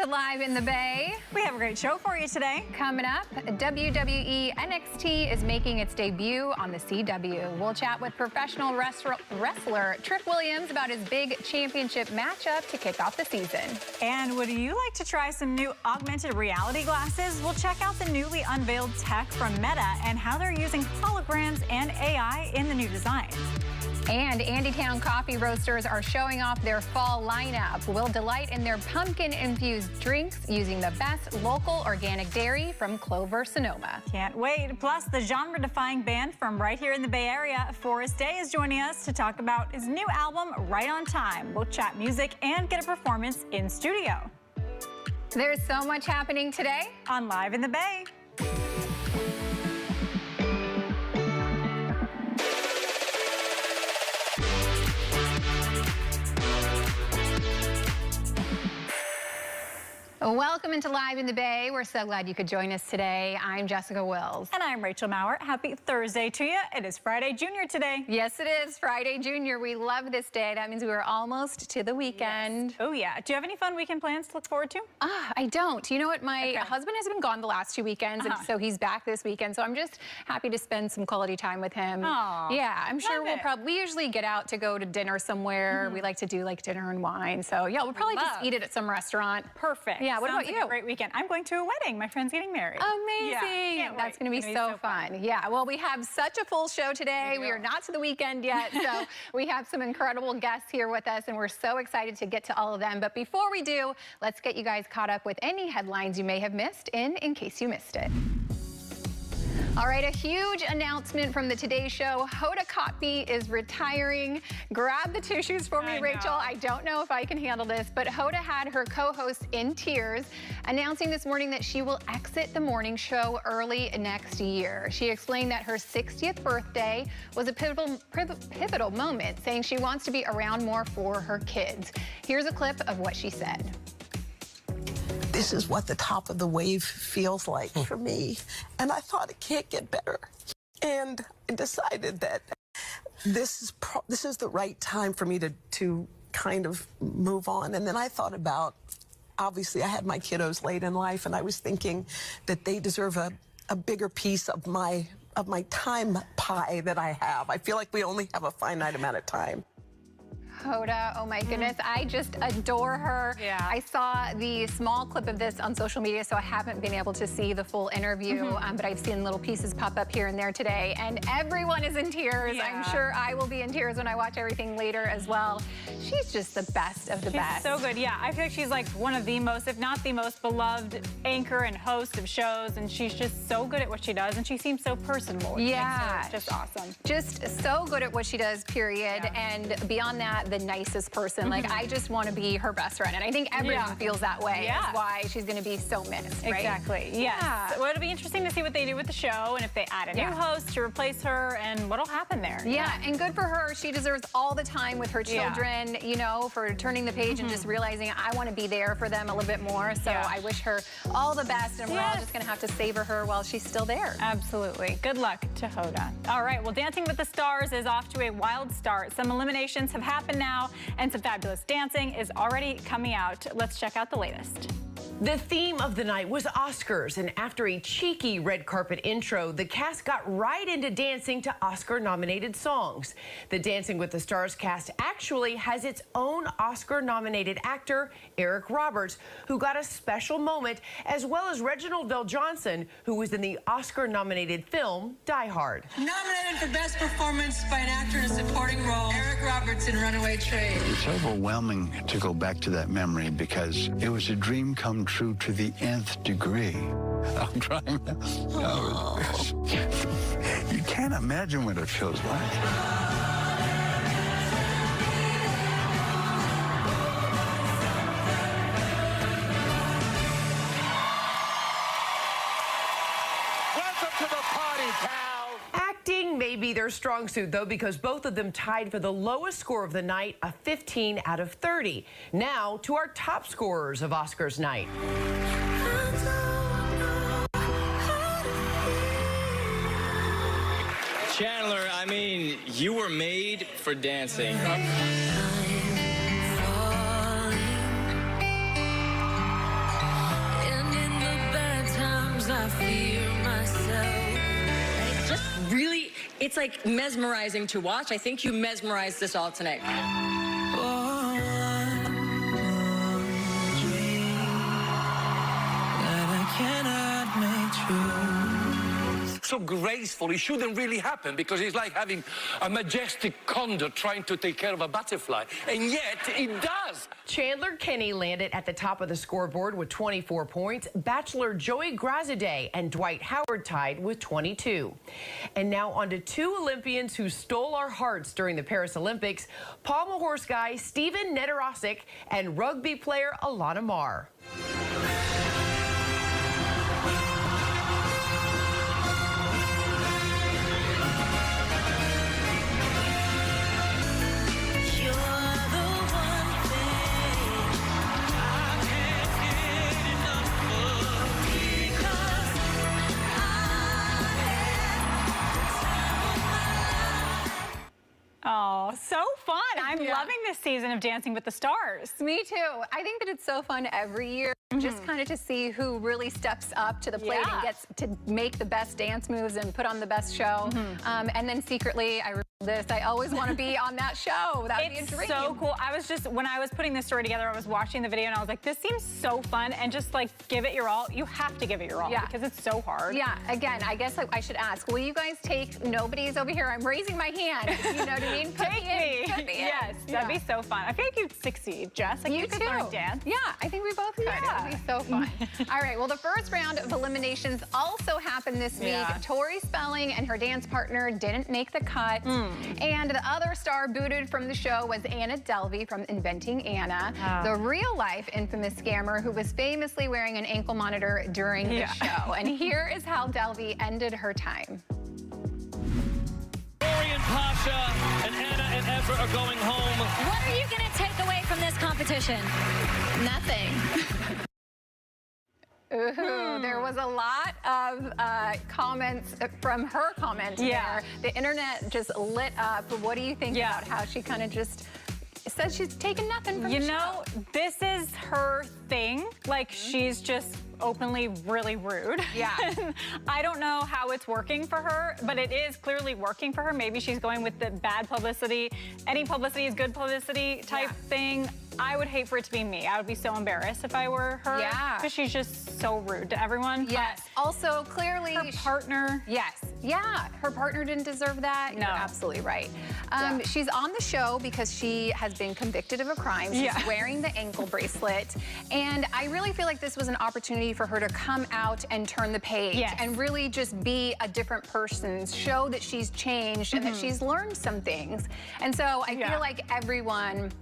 Live in the Bay. We have a great show for you today. Coming up, WWE NXT is making its debut on the CW. We'll chat with professional wrestler Trick Williams about his big championship matchup to kick off the season. And would you like to try some new augmented reality glasses? We'll check out the newly unveiled tech from Meta and how they're using holograms and AI in the new designs. And Andytown Coffee Roasters are showing off their fall lineup. We'll delight in their pumpkin-infused drinks using the best local organic dairy from Clover, Sonoma. Can't wait. Plus, the genre-defying band from right here in the Bay Area, Forrest Day, is joining us to talk about his new album, Right on Time. We'll chat music and get a performance in studio. There's so much happening today on Live in the Bay. Welcome into Live in the Bay. We're so glad you could join us today. I'm Jessica Wills. And I'm Rachel Maurer. Happy Thursday to you. It is Friday Junior today. Yes, it is Friday Junior. We love this day. That means we are almost to the weekend. Yes. Oh, yeah. Do you have any fun weekend plans to look forward to? I don't. You know what? My husband has been gone the last 2 weekends, and so he's back this weekend. So I'm just happy to spend some quality time with him. Aww, yeah, I'm sure we usually get out to go to dinner somewhere. We like to do like dinner and wine. So yeah, we'll probably just eat it at some restaurant. Perfect. Yeah. What about you? Like a great weekend. I'm going to a wedding. My friend's getting married. Amazing. Yeah, that's going to be so fun. Yeah. Well, we have such a full show today. We are not to the weekend yet, so we have some incredible guests here with us, and we're so excited to get to all of them. But before we do, let's get you guys caught up with any headlines you may have missed in case you missed it. All right, a huge announcement from the Today Show. Hoda Kotb is retiring. Grab the tissues for me, Rachel. I don't know if I can handle this, but Hoda had her co-host in tears, announcing this morning that she will exit the morning show early next year. She explained that her 60th birthday was a pivotal moment, saying she wants to be around more for her kids. Here's a clip of what she said. This is what the top of the wave feels like for me. And I thought it can't get better. And I decided that this is the right time for me to kind of move on. And then I thought about obviously I had my kiddos late in life, and I was thinking that they deserve a bigger piece of my time pie that I have. I feel like we only have a finite amount of time. Hoda, oh my goodness, I just adore her. Yeah. I saw the small clip of this on social media, so I haven't been able to see the full interview, but I've seen little pieces pop up here and there today, and everyone is in tears. Yeah. I'm sure I will be in tears when I watch everything later as well. She's just the best of the best. So good, yeah. I feel like she's like one of the most, if not the most beloved anchor and host of shows, and she's just so good at what she does, and she seems so personable. Yeah. It's just awesome. Just so good at what she does, period. Yeah. And beyond that, the nicest person. Like, I just want to be her best friend. And I think everyone feels that way. Yeah. That's why she's going to be so missed, right? Exactly, yes. Yeah. Well, it'll be interesting to see what they do with the show and if they add a new host to replace her and what'll happen there. Yeah, and good for her. She deserves all the time with her children, you know, for turning the page and just realizing I want to be there for them a little bit more. So I wish her all the best, and we're all just going to have to savor her while she's still there. Absolutely. Good luck to Hoda. All right, well, Dancing with the Stars is off to a wild start. Some eliminations have happened now, and some fabulous dancing is already coming out. Let's check out the latest. The theme of the night was Oscars, and after a cheeky red carpet intro, the cast got right into dancing to Oscar-nominated songs. The Dancing with the Stars cast actually has its own Oscar-nominated actor, Eric Roberts, who got a special moment, as well as Reginald VelJohnson, who was in the Oscar-nominated film Die Hard. Nominated for Best Performance by an Actor in a Supporting Role, Eric Roberts in Runaway Train. It's overwhelming to go back to that memory because it was a dream come true to the nth degree. I'm trying now. You can't imagine what it feels like. Acting may be their strong suit, though, because both of them tied for the lowest score of the night, a 15 out of 30. Now to our top scorers of Oscars night. Chandler, I mean, you were made for dancing. Really, it's like mesmerizing to watch. I think you mesmerized us all tonight. So graceful, it shouldn't really happen because it's like having a majestic condor trying to take care of a butterfly, and yet it does. Chandler Kenny landed at the top of the scoreboard with 24 points. Bachelor Joey Grazadeh and Dwight Howard tied with 22. And now on to two Olympians who stole our hearts during the Paris Olympics, pommel horse guy Steven Nedorosik and rugby player Alana Marr. Oh, so fun. I'm loving this season of Dancing with the Stars. Me too. I think that it's so fun every year, just kind of to see who really steps up to the plate and gets to make the best dance moves and put on the best show. And then secretly, I always want to be on that show. That would be a dream. It's so cool. I was just, when I was putting this story together, I was watching the video and I was like, this seems so fun, and just like give it your all. You have to give it your all because it's so hard. Yeah, again, I guess I should ask, will you guys take, nobody's over here, I'm raising my hand, you know what I mean? Take me. Yes, that'd be so fun. I feel like you'd succeed, Jess. Like you could learn dance. Yeah, I think we both could. It would be so fun. All right, well, the first round of eliminations also happened this week. Tori Spelling and her dance partner didn't make the cut. And the other star booted from the show was Anna Delvey from Inventing Anna, the real-life infamous scammer who was famously wearing an ankle monitor during the show. And here is how Delvey ended her time. And Pasha and Anna and Everett are going home. What are you going to take away from this competition? Nothing. Ooh, there was a lot of comments from her comment there. The internet just lit up. What do you think about how she kind of just just says she's taking nothing from the show. This is her thing. Like, she's just openly really rude. Yeah. I don't know how it's working for her, but it is clearly working for her. Maybe she's going with the bad publicity. Any publicity is good publicity type thing. I would hate for it to be me. I would be so embarrassed if I were her. Yeah. Because she's just so rude to everyone. Yes. Also, clearly, her partner. Yes. Yeah. Her partner didn't deserve that. No. You're absolutely right. She's on the show because she has been convicted of a crime. She's wearing the ankle bracelet. And I really feel like this was an opportunity for her to come out and turn the page and really just be a different person, show that she's changed and that she's learned some things. And so I feel like everyone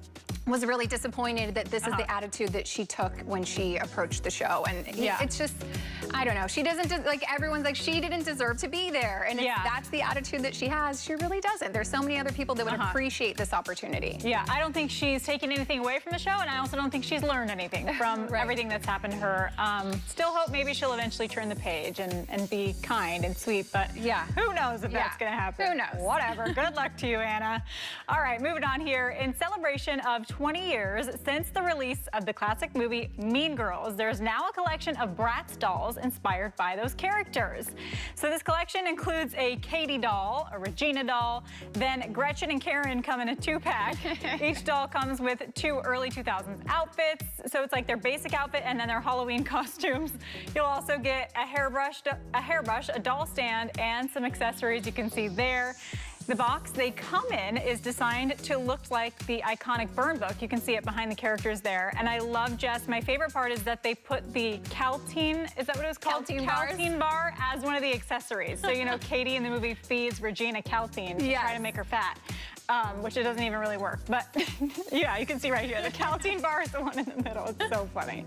was really disappointed that this is the attitude that she took when she approached the show. And it's just, I don't know. She doesn't, like, everyone's like, she didn't deserve to be there. And if that's the attitude that she has, she really doesn't. There's so many other people that would appreciate this opportunity. Yeah, I don't think she's taken anything away from the show, and I also don't think she's learned anything from everything that's happened to her. Still hope maybe she'll eventually turn the page and be kind and sweet, but who knows if that's going to happen. Who knows? Whatever. Good luck to you, Anna. All right, moving on here. In celebration of 20 years since the release of the classic movie Mean Girls, there's now a collection of Bratz dolls inspired by those characters. So this collection includes a Katie doll, a Regina doll, then Gretchen and Karen come in a 2-pack. Each doll comes with 2 early 2000s outfits. So it's like their basic outfit and then their Halloween costumes. You'll also get a hairbrush, a doll stand, and some accessories you can see there. The box they come in is designed to look like the iconic burn book. You can see it behind the characters there. And I love, Jess, my favorite part is that they put the Caltine, is that what it was called? Caltine bar as one of the accessories. So, you know, Katie in the movie feeds Regina Caltine to try to make her fat. Which it doesn't even really work. But yeah, you can see right here, the Caltine bar is the one in the middle. It's so funny.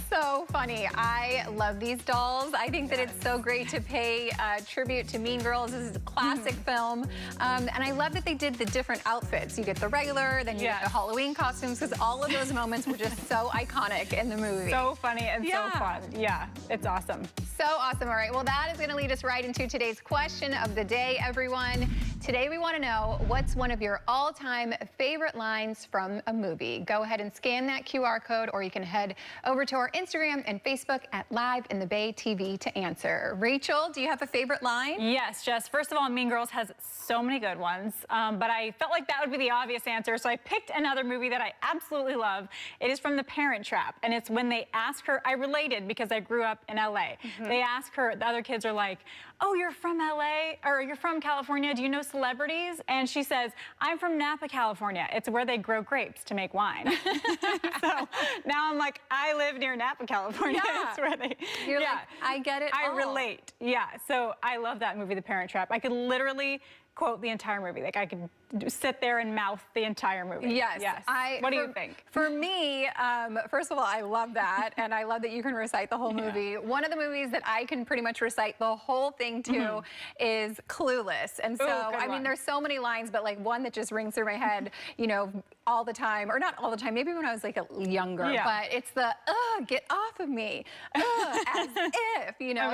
So funny. I love these dolls. I think that it's so great to pay tribute to Mean Girls. This is a classic film. And I love that they did the different outfits. You get the regular, then you get the Halloween costumes, because all of those moments were just so iconic in the movie. So funny and so fun. Yeah, it's awesome. So awesome. All right, well, that is going to lead us right into today's question of the day, everyone. Today we want to know, what's one of your all-time favorite lines from a movie? Go ahead and scan that QR code, or you can head over to our Instagram and Facebook at Live in the Bay TV to answer. Rachel, do you have a favorite line? Yes, Jess. First of all, Mean Girls has so many good ones, but I felt like that would be the obvious answer, so I picked another movie that I absolutely love. It is from The Parent Trap, and it's when they ask her, I related because I grew up in LA. They ask her, the other kids are like, oh, you're from LA, or you're from California, do you know celebrities? And she says, I'm from Napa, California. It's where they grow grapes to make wine. So now I'm like, I live near Napa, California. It's where they, You're like, I get it I all. relate. Yeah, so I love that movie, The Parent Trap. I could literally quote the entire movie. Like, I could sit there and mouth the entire movie. Yes. What do you think? For me, first of all, I love that, and I love that you can recite the whole movie. One of the movies that I can pretty much recite the whole thing to is Clueless. And so, I mean, there's so many lines, but like one that just rings through my head, you know, all the time, or not all the time, maybe when I was like younger, but it's the, get off of me, as if, you know,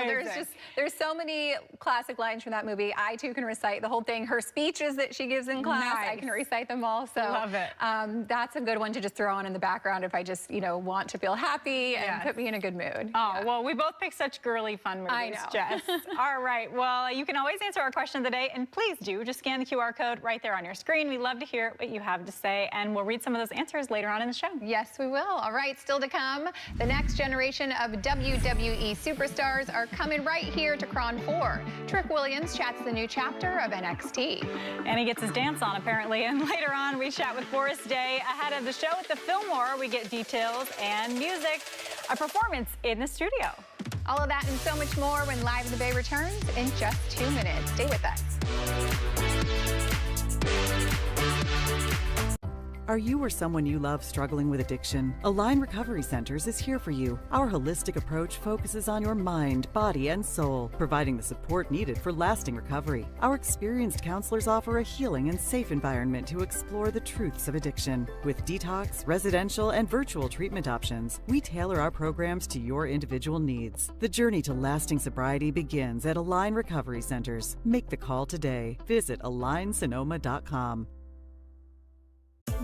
there's so many classic lines from that movie. I too can recite the whole thing. Her speeches that she gives in class, I can recite them all. So love it. That's a good one to just throw on in the background if I just, you know, want to feel happy and put me in a good mood. Oh, well, we both picked such girly fun movies, I know. Jess. All right, well, you can always answer our question of the day, and please do just scan the QR code right there on your screen. We love to hear what you have to say, and we'll read some of those answers later on in the show. Yes, we will. All right, still to come, the next generation of WWE superstars are coming right here to KRON4. Trick Williams chats the new chapter of NXT. And he gets his dance on, apparently. And later on, we chat with Forrest Day. Ahead of the show at the Fillmore, we get details and music, a performance in the studio. All of that and so much more when Live in the Bay returns in just 2 minutes. Stay with us. Are you or someone you love struggling with addiction? Align Recovery Centers is here for you. Our holistic approach focuses on your mind, body, and soul, providing the support needed for lasting recovery. Our experienced counselors offer a healing and safe environment to explore the truths of addiction. With detox, residential, and virtual treatment options, we tailor our programs to your individual needs. The journey to lasting sobriety begins at Align Recovery Centers. Make the call today. Visit AlignSonoma.com.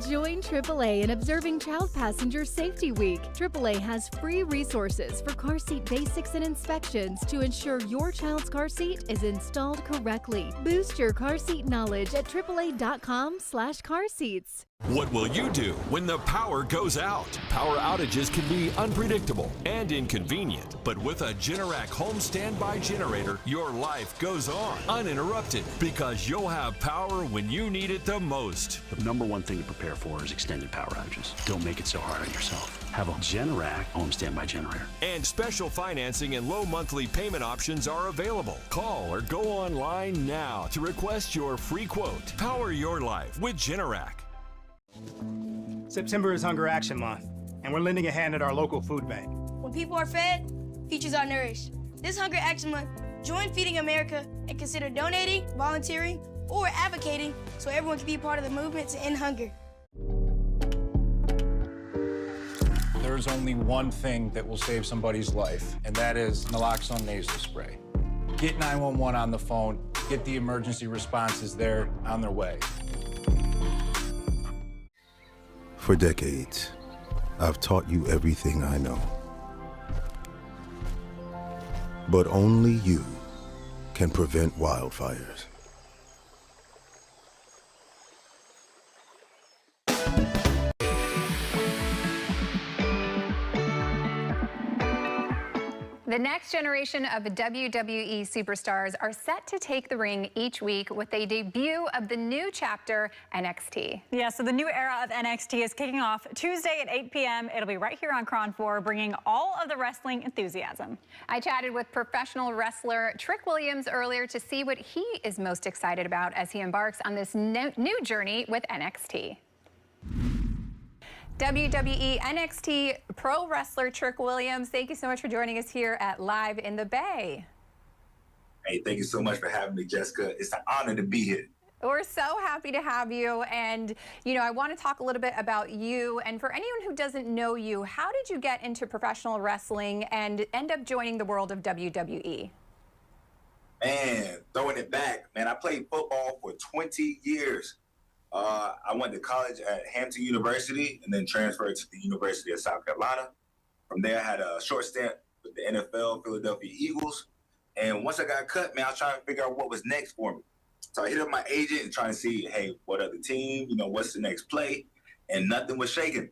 Join AAA in observing Child Passenger Safety Week. AAA has free resources for car seat basics and inspections to ensure your child's car seat is installed correctly. Boost your car seat knowledge at AAA.com/carseats. What will you do when the power goes out? Power outages can be unpredictable and inconvenient, but with a Generac home standby generator, your life goes on uninterrupted because you'll have power when you need it the most. The number one thing to prepare for is extended power outages. Don't make it so hard on yourself. Have a Generac home standby generator. And special financing and low monthly payment options are available. Call or go online now to request your free quote. Power your life with Generac. September is Hunger Action Month, and we're lending a hand at our local food bank. When people are fed, futures are nourished. This Hunger Action Month, join Feeding America and consider donating, volunteering, or advocating so everyone can be a part of the movement to end hunger. There's only one thing that will save somebody's life, and that is naloxone nasal spray. Get 911 on the phone, get the emergency responses there on their way. For decades, I've taught you everything I know. But only you can prevent wildfires. The next generation of WWE superstars are set to take the ring each week with a debut of the new chapter, NXT. Yeah, so the new era of NXT is kicking off Tuesday at 8 p.m. It'll be right here on KRON4, bringing all of the wrestling enthusiasm. I chatted with professional wrestler Trick Williams earlier to see what he is most excited about as he embarks on this new journey with NXT. WWE NXT pro wrestler Trick Williams, thank you so much for joining us here at Live in the Bay. Hey, thank you so much for having me, Jessica. It's an honor to be here. We're so happy to have you. And, I want to talk a little bit about you. And for anyone who doesn't know you, how did you get into professional wrestling and end up joining the world of WWE? Man, throwing it back, man, I played football for 20 years. I went to college at Hampton University and then transferred to the University of South Carolina. From there, I had a short stint with the NFL, Philadelphia Eagles. And once I got cut, man, I was trying to figure out what was next for me. So I hit up my agent and trying to see, hey, what other team, what's the next play? And nothing was shaking.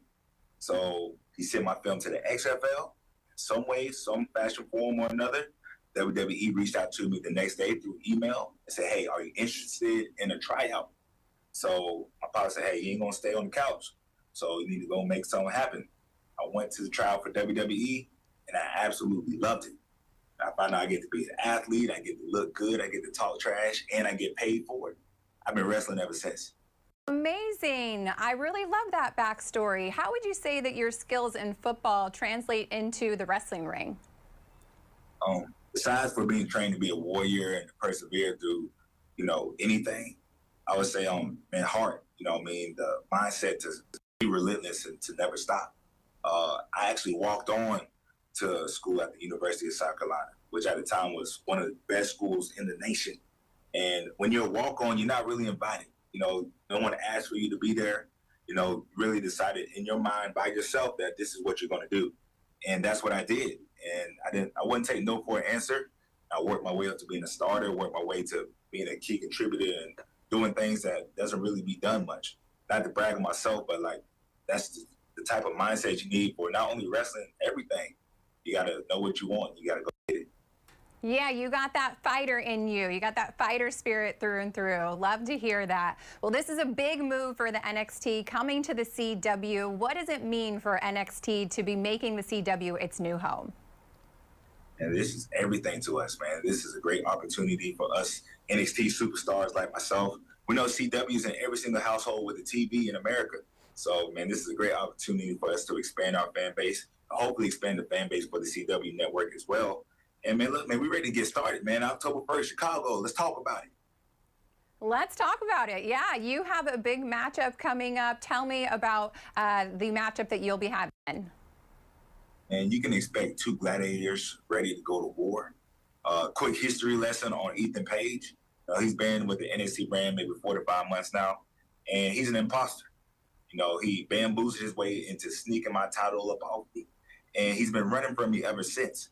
So he sent my film to the XFL. Some way, some fashion, form or another, WWE reached out to me the next day through email and said, hey, are you interested in a tryout? So my father said, hey, you ain't gonna stay on the couch. So you need to go make something happen. I went to the trial for WWE and I absolutely loved it. I found out I get to be an athlete, I get to look good, I get to talk trash, and I get paid for it. I've been wrestling ever since. Amazing. I really love that backstory. How would you say that your skills in football translate into the wrestling ring? Besides for being trained to be a warrior and to persevere through, anything, I would say heart, the mindset to be relentless and to never stop. I actually walked on to school at the University of South Carolina, which at the time was one of the best schools in the nation. And when you're a walk-on, you're not really invited. No one asked for you to be there. Really decided in your mind by yourself that this is what you're going to do. And that's what I did. And I wouldn't take no for an answer. I worked my way up to being a starter, worked my way to being a key contributor and doing things that doesn't really be done much. Not to brag on myself, but that's the type of mindset you need for not only wrestling, everything. You got to know what you want. You got to go get it. Yeah, you got that fighter in you. You got that fighter spirit through and through. Love to hear that. Well, this is a big move for the NXT coming to the CW. What does it mean for NXT to be making the CW its new home? And this is everything to us, man. This is a great opportunity for us NXT superstars like myself. We know CW's in every single household with a TV in America. So, man, this is a great opportunity for us to expand our fan base, and hopefully expand the fan base for the CW network as well. And, man, look, man, we're ready to get started, man. October 1st, Chicago. Let's talk about it. Let's talk about it. Yeah, you have a big matchup coming up. Tell me about the matchup that you'll be having. And you can expect two gladiators ready to go to war. Quick history lesson on Ethan Page. He's been with the NXT brand maybe 4 to 5 months now, and he's an imposter. You know, he bamboozled his way into sneaking my title up off me. And he's been running from me ever since.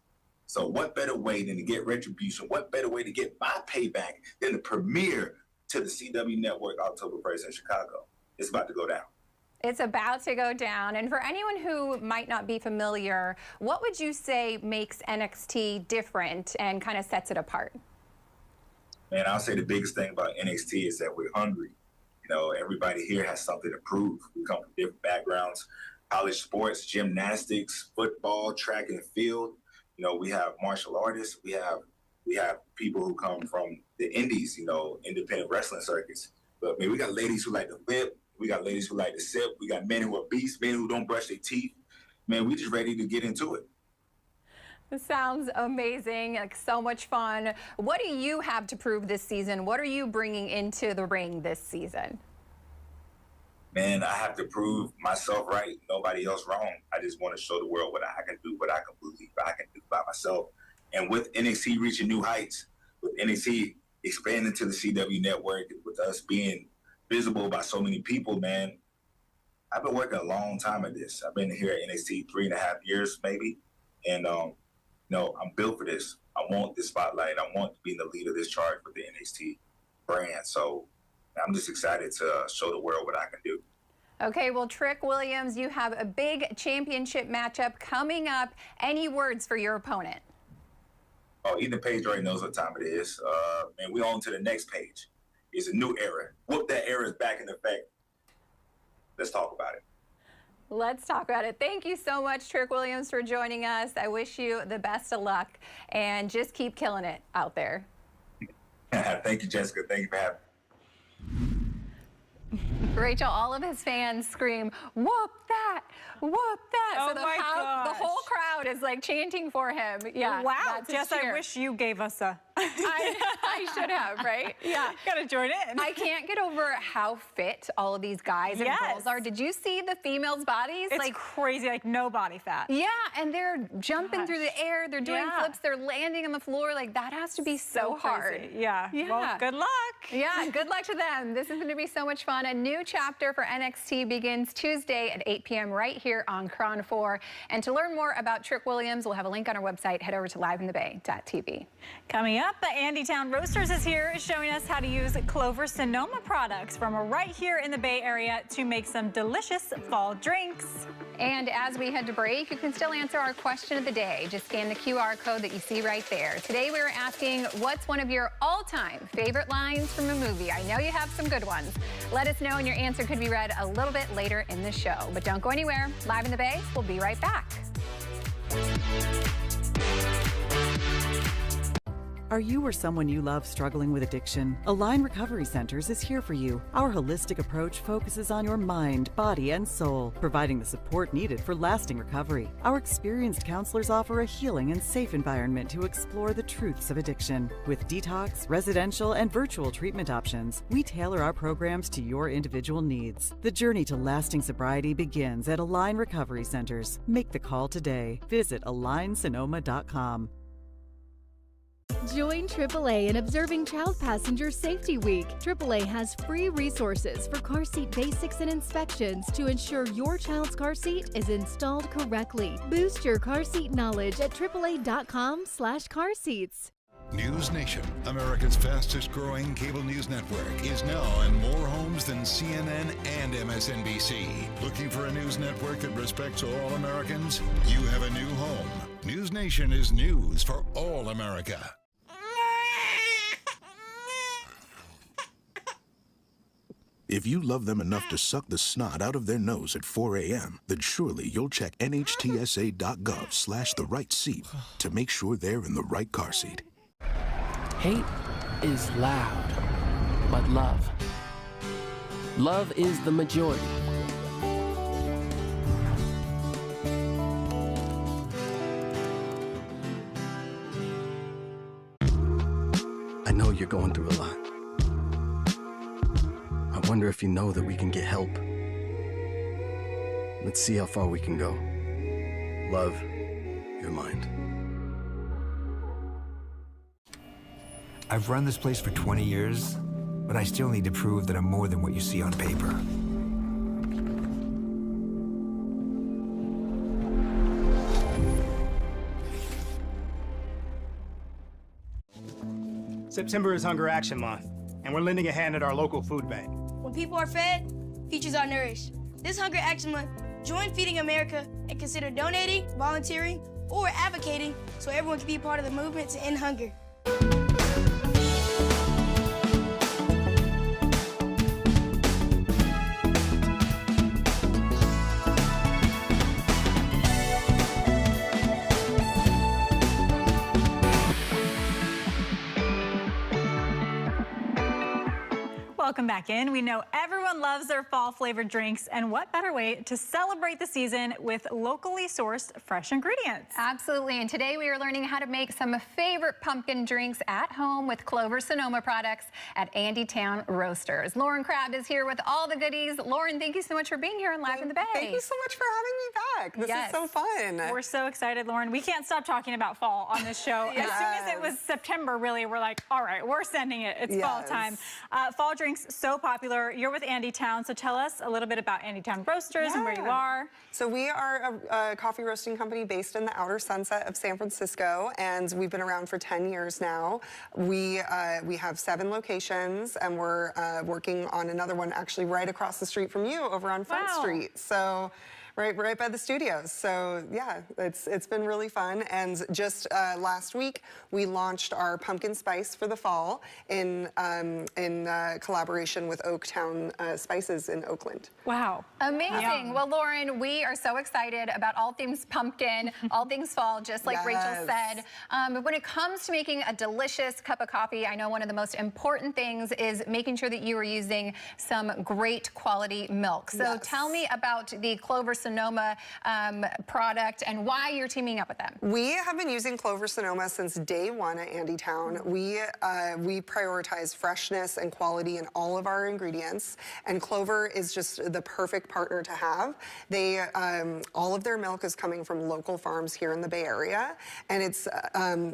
So what better way than to get retribution? What better way to get my payback than to premiere to the CW network October 1st in Chicago? It's about to go down. It's about to go down. And for anyone who might not be familiar, what would you say makes NXT different and kind of sets it apart? Man, I'll say the biggest thing about NXT is that we're hungry. You know, everybody here has something to prove. We come from different backgrounds, college sports, gymnastics, football, track and field. You know, we have martial artists. We have people who come from the indies, you know, independent wrestling circuits. But, man, we got ladies who like to flip. We got ladies who like to sip. We got men who are beasts, men who don't brush their teeth. Man, we just ready to get into it. This sounds amazing, like so much fun. What do you have to prove this season? What are you bringing into the ring this season? Man, I have to prove myself right, nobody else wrong. I just want to show the world what I can do, what I can believe I can do by myself. And with NXT reaching new heights, with NXT expanding to the CW network, with us being visible by so many people, man, I've been working a long time at this. I've been here at NXT 3.5 years, maybe. And, no, I'm built for this. I want this spotlight. I want to be in the lead of this charge with the NXT brand. So I'm just excited to show the world what I can do. Okay, well, Trick Williams, you have a big championship matchup coming up. Any words for your opponent? Oh, Ethan Page already knows what time it is. And we're on to the next page. It's a new era. Whoop, that era is back in effect. Let's talk about it. Let's talk about it. Thank you so much, Trick Williams, for joining us. I wish you the best of luck and just keep killing it out there. Thank you, Jessica. Thank you for having me. Rachel, all of his fans scream, whoop that, whoop that. Oh, so the whole crowd is like chanting for him. Yeah. Wow, Jess, I wish you gave us a... I should have, right? Yeah. Gotta join in. I can't get over how fit all of these guys and girls are. Did you see the females' bodies? It's like crazy, like no body fat. Yeah, and they're jumping through the air, they're doing flips, they're landing on the floor. Like, that has to be so hard. Yeah. Well, good luck. Yeah, good luck to them. This is going to be so much fun. A new chapter for NXT begins Tuesday at 8 p.m. right here on KRON4. And to learn more about Trick Williams, we'll have a link on our website. Head over to liveinthebay.tv. Coming up, the Andytown Roasters is here showing us how to use Clover Sonoma products from right here in the Bay Area to make some delicious fall drinks. And as we head to break, you can still answer our question of the day. Just scan the QR code that you see right there. Today we were asking, what's one of your all-time favorite lines from a movie? I know you have some good ones. Let us know, and your answer could be read a little bit later in the show. But don't go anywhere. Live in the Bay, we'll be right back. Are you or someone you love struggling with addiction? Align Recovery Centers is here for you. Our holistic approach focuses on your mind, body, and soul, providing the support needed for lasting recovery. Our experienced counselors offer a healing and safe environment to explore the truths of addiction. With detox, residential, and virtual treatment options, we tailor our programs to your individual needs. The journey to lasting sobriety begins at Align Recovery Centers. Make the call today. Visit AlignSonoma.com. Join AAA in observing Child Passenger Safety Week. AAA has free resources for car seat basics and inspections to ensure your child's car seat is installed correctly. Boost your car seat knowledge at AAA.com/carseats. News Nation, America's fastest growing cable news network, is now in more homes than CNN and MSNBC. Looking for a news network that respects all Americans? You have a new home. News Nation is news for all America. If you love them enough to suck the snot out of their nose at 4 a.m., then surely you'll check NHTSA.gov/the right seat to make sure they're in the right car seat. Hate is loud, but love is the majority. I know you're going through a lot. I wonder if you know that we can get help. Let's see how far we can go. Love, your mind. I've run this place for 20 years, but I still need to prove that I'm more than what you see on paper. September is Hunger Action Month, and we're lending a hand at our local food bank. When people are fed, futures are nourished. This Hunger Action Month, join Feeding America and consider donating, volunteering, or advocating so everyone can be part of the movement to end hunger. Welcome back in. We know everyone loves their fall flavored drinks, and what better way to celebrate the season with locally sourced fresh ingredients. Absolutely, and today we are learning how to make some favorite pumpkin drinks at home with Clover Sonoma products at Andytown Roasters. Lauren Crabb is here with all the goodies. Lauren, thank you so much for being here on Live in the Bay. Thank you so much for having me back. This is so fun. We're so excited, Lauren. We can't stop talking about fall on this show. As soon as it was September, really, we're like, all right, we're sending it. It's fall time. Fall drinks, so popular. You're with Andytown, so tell us a little bit about Andytown Roasters and where you are. So we are a coffee roasting company based in the outer sunset of San Francisco, and we've been around for 10 years now. We have 7 locations, and we're working on another one actually right across the street from you over on Front Street. So right by the studios. So yeah, it's been really fun. And just last week we launched our pumpkin spice for the fall in collaboration with Oaktown Spices in Oakland. Wow. Amazing. Well, Lauren, we are so excited about all things pumpkin, all things fall, just like Rachel said. But when it comes to making a delicious cup of coffee, I know one of the most important things is making sure that you are using some great quality milk. So tell me about the Clover Sonoma product and why you're teaming up with them. We have been using Clover Sonoma since day one at Andytown. We prioritize freshness and quality in all of our ingredients, and Clover is just the perfect partner to have. They all of their milk is coming from local farms here in the Bay Area, and it's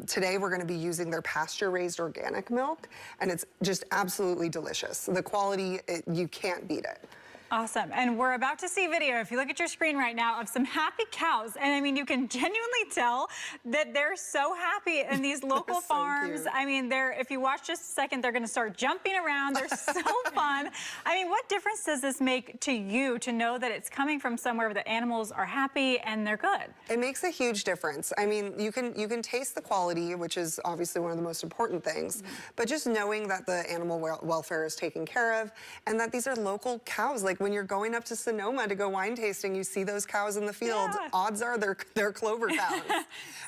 today we're going to be using their pasture-raised organic milk, and it's just absolutely delicious. The quality, you can't beat it. Awesome. And we're about to see video, if you look at your screen right now, of some happy cows. And I mean, you can genuinely tell that they're so happy in these local farms. I mean, if you watch just a second, they're going to start jumping around. They're so fun. I mean, what difference does this make to you to know that it's coming from somewhere where the animals are happy and they're good? It makes a huge difference. I mean, you can taste the quality, which is obviously one of the most important things, but just knowing that the animal welfare is taken care of and that these are local cows. Like when you're going up to Sonoma to go wine tasting, you see those cows in the field. Odds are they're Clover cows.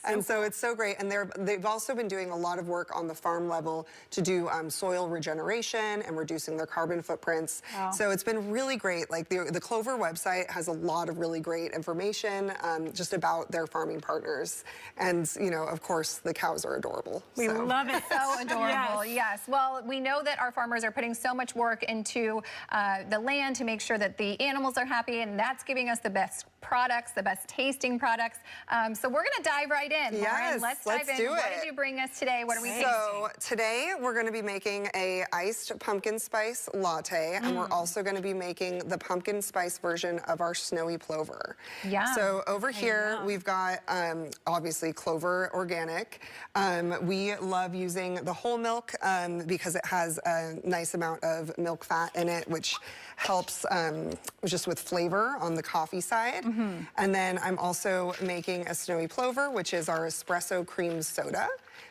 And so it's so great. And they've also been doing a lot of work on the farm level to do soil regeneration and reducing their carbon footprints. So it's been really great. Like the Clover website has a lot of really great information just about their farming partners. And, you know, of course, the cows are adorable. We love it. So adorable. Yes. Well, we know that our farmers are putting so much work into the land to make sure that the animals are happy, and that's giving us the best products, the best tasting products. So we're going to dive right in. Lauren, let's dive in. What did you bring us today? What are we tasting? So today we're going to be making a iced pumpkin spice latte, and we're also going to be making the pumpkin spice version of our snowy plover. So over here we've got obviously Clover organic. We love using the whole milk because it has a nice amount of milk fat in it, which helps just with flavor on the coffee side. And then I'm also making a snowy plover, which is our espresso cream soda.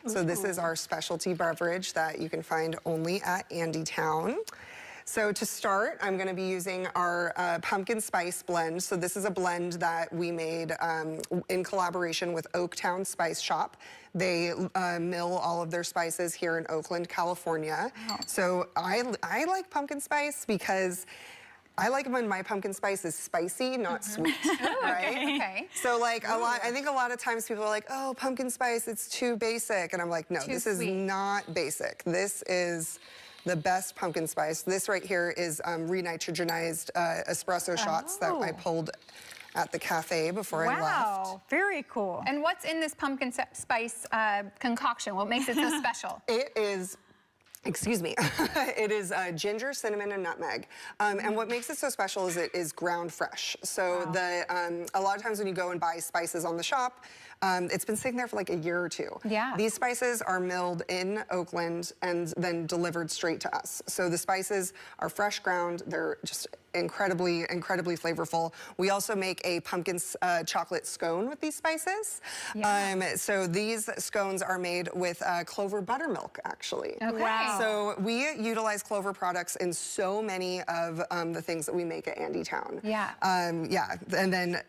So this is our specialty beverage that you can find only at Andytown. So to start, I'm going to be using our pumpkin spice blend. So this is a blend that we made in collaboration with Oaktown Spice Shop. They mill all of their spices here in Oakland, California. So I like pumpkin spice because I like when my pumpkin spice is spicy, not sweet, right? So like I think a lot of times people are like, oh, pumpkin spice, it's too basic. And I'm like, no, this is not basic. This is the best pumpkin spice. This right here is re-nitrogenized espresso shots that I pulled at the cafe before I left. Wow, very cool. And what's in this pumpkin spice concoction? What makes it so special? It is, excuse me, it is ginger, cinnamon, and nutmeg. And what makes it so special is it is ground fresh. So a lot of times when you go and buy spices on the shop, It's been sitting there for like a year or two. Yeah. These spices are milled in Oakland and then delivered straight to us. So the spices are fresh ground. They're just incredibly flavorful. We also make a pumpkin chocolate scone with these spices. Yeah. So these scones are made with clover buttermilk, actually. Okay. Wow. So we utilize clover products in so many of the things that we make at Andytown. Yeah. Yeah, and then